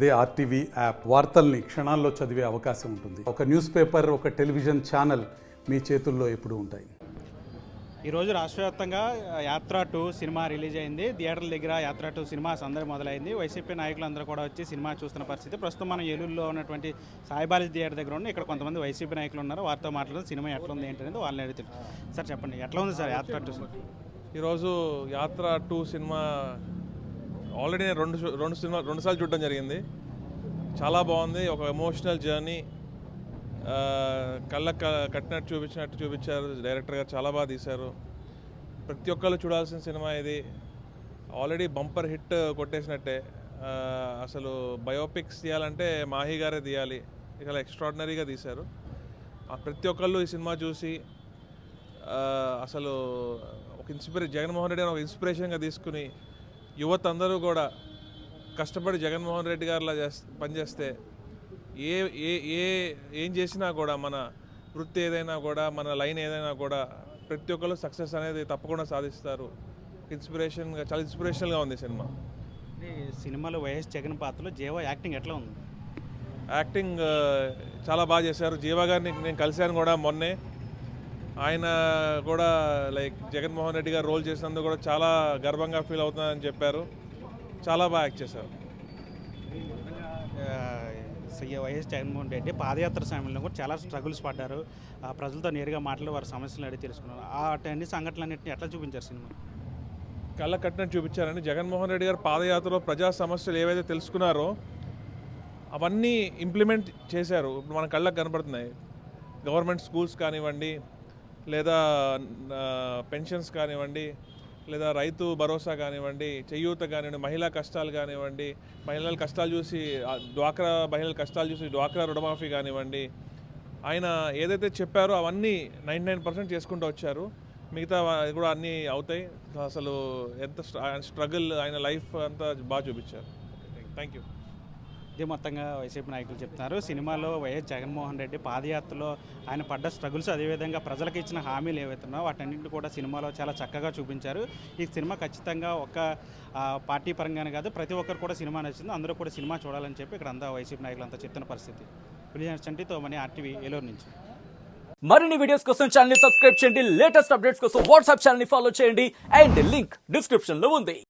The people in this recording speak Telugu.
అదే ఆర్టీవీ యాప్ వార్తల్ని క్షణాల్లో చదివే అవకాశం ఉంటుంది. ఒక న్యూస్ పేపర్, ఒక టెలివిజన్ ఛానల్ మీ చేతుల్లో ఎప్పుడూ ఉంటాయి. ఈరోజు రాష్ట్ర వ్యాప్తంగా యాత్ర 2 సినిమా రిలీజ్ అయింది. థియేటర్ల దగ్గర యాత్ర 2 సినిమా సందడి మొదలైంది. వైసీపీ నాయకులందరూ కూడా వచ్చి సినిమా చూస్తున్న పరిస్థితి. ప్రస్తుతం మనం ఏలూరులో ఉన్నటువంటి సాయిబాలాజీ థియేటర్ దగ్గర ఉన్న ఇక్కడ కొంతమంది వైసీపీ నాయకులు ఉన్నారు. వారితో మాట్లాడుతూ సినిమా ఎట్లా ఉంది ఏంటనేది వాళ్ళని అడుగుతుంది. సార్ చెప్పండి, ఎట్లా ఉంది సార్ యాత్ర 2 సినిమా? ఈరోజు యాత్ర 2 సినిమా ఆల్రెడీ నేను రెండు సార్లు చూడడం జరిగింది. చాలా బాగుంది. ఒక ఎమోషనల్ జర్నీ, కళ్ళకు కట్టినట్టు చూపించారు. డైరెక్టర్ గారు చాలా బాగా తీశారు. ప్రతి ఒక్కళ్ళు చూడాల్సిన సినిమా ఇది. ఆల్రెడీ బంపర్ హిట్ కొట్టేసినట్టే. అసలు బయోపిక్స్ తీయాలంటే మాహి గారే తీయాలి. ఇలా ఎక్స్ట్రాడినరీగా తీశారు. ప్రతి ఒక్కళ్ళు ఈ సినిమా చూసి అసలు ఒక జగన్మోహన్ రెడ్డి ఒక ఇన్స్పిరేషన్గా తీసుకుని యువత అందరూ కూడా కష్టపడి జగన్మోహన్ రెడ్డి గారిలా పనిచేస్తే ఏం చేసినా కూడా, మన వృత్తి ఏదైనా కూడా, మన లైన్ ఏదైనా కూడా ప్రతి ఒక్కరు సక్సెస్ అనేది తప్పకుండా సాధిస్తారు. చాలా ఇన్స్పిరేషనల్గా ఉంది సినిమా. సినిమాలో వైఎస్ జగన్ పాత్రలో జీవా యాక్టింగ్ ఎట్లా ఉంది? యాక్టింగ్ చాలా బాగా చేశారు. జీవా గారిని నేను కలిశాను కూడా మొన్నే. ఆయన కూడా జగన్మోహన్ రెడ్డి గారు రోల్ చేసినందుకు కూడా చాలా గర్వంగా ఫీల్ అవుతున్నారని చెప్పారు. చాలా బాగా యాక్ట్ చేశారు. వైఎస్ జగన్మోహన్ రెడ్డి పాదయాత్ర సమయంలో కూడా చాలా స్ట్రగుల్స్ పడ్డారు. ప్రజలతో నేరుగా మాట్లాడి వారి సమస్యలను అడిగి తెలుసుకున్నారు. అన్ని సంఘటనలన్నింటినీ ఎట్లా చూపించారు సినిమా? కళ్ళ కట్టినట్టు చూపించారండి. జగన్మోహన్ రెడ్డి గారు పాదయాత్రలో ప్రజా సమస్యలు ఏవైతే తెలుసుకున్నారో అవన్నీ ఇంప్లిమెంట్ చేశారు. ఇప్పుడు మన కళ్ళకు కనబడుతున్నాయి. గవర్నమెంట్ స్కూల్స్ కానివ్వండి, లేదా పెన్షన్స్ కానివ్వండి, లేదా రైతు భరోసా కానివ్వండి, చేయూత కానివ్వండి, మహిళా కష్టాలు కానివ్వండి, మహిళల కష్టాలు చూసి మహిళల కష్టాలు చూసి డ్వాక్రా రుణమాఫీ కానివ్వండి, ఆయన ఏదైతే చెప్పారో అవన్నీ 99% చేసుకుంటూ వచ్చారు. మిగతా కూడా అన్నీ అవుతాయి. అసలు ఎంత స్ట్రగుల్, ఆయన లైఫ్ అంతా బాగా చూపించారు. Thank you. ఇది మొత్తంగా వైసీపీ నాయకులు చెప్తున్నారు. సినిమాలో వైఎస్ జగన్మోహన్ రెడ్డి పాదయాత్రలో ఆయన పడ్డ స్ట్రగుల్స్, అదేవిధంగా ప్రజలకు ఇచ్చిన హామీలు ఏవైతున్నాయో వాటన్నింటినీ కూడా సినిమాలో చాలా చక్కగా చూపించారు. ఈ సినిమా ఖచ్చితంగా ఒక పార్టీ పరంగానే కాదు, ప్రతి ఒక్కరు కూడా సినిమా నచ్చింది. అందరూ కూడా సినిమా చూడాలని చెప్పి ఇక్కడ అంతా వైసీపీ నాయకులు అంతా చెప్తున్న పరిస్థితి. చంటితో మనీ ఆర్టీవీ ఏలూరు నుంచి. మరిన్ని వీడియోస్ కోసం ఛానల్ ని సబ్స్క్రైబ్ చేయండి. లేటెస్ట్ అప్డేట్స్ కోసం వాట్సాప్ ఛానల్ ని ఫాలో చేయండి. అండ్ లింక్ డిస్క్రిప్షన్ లో ఉంది.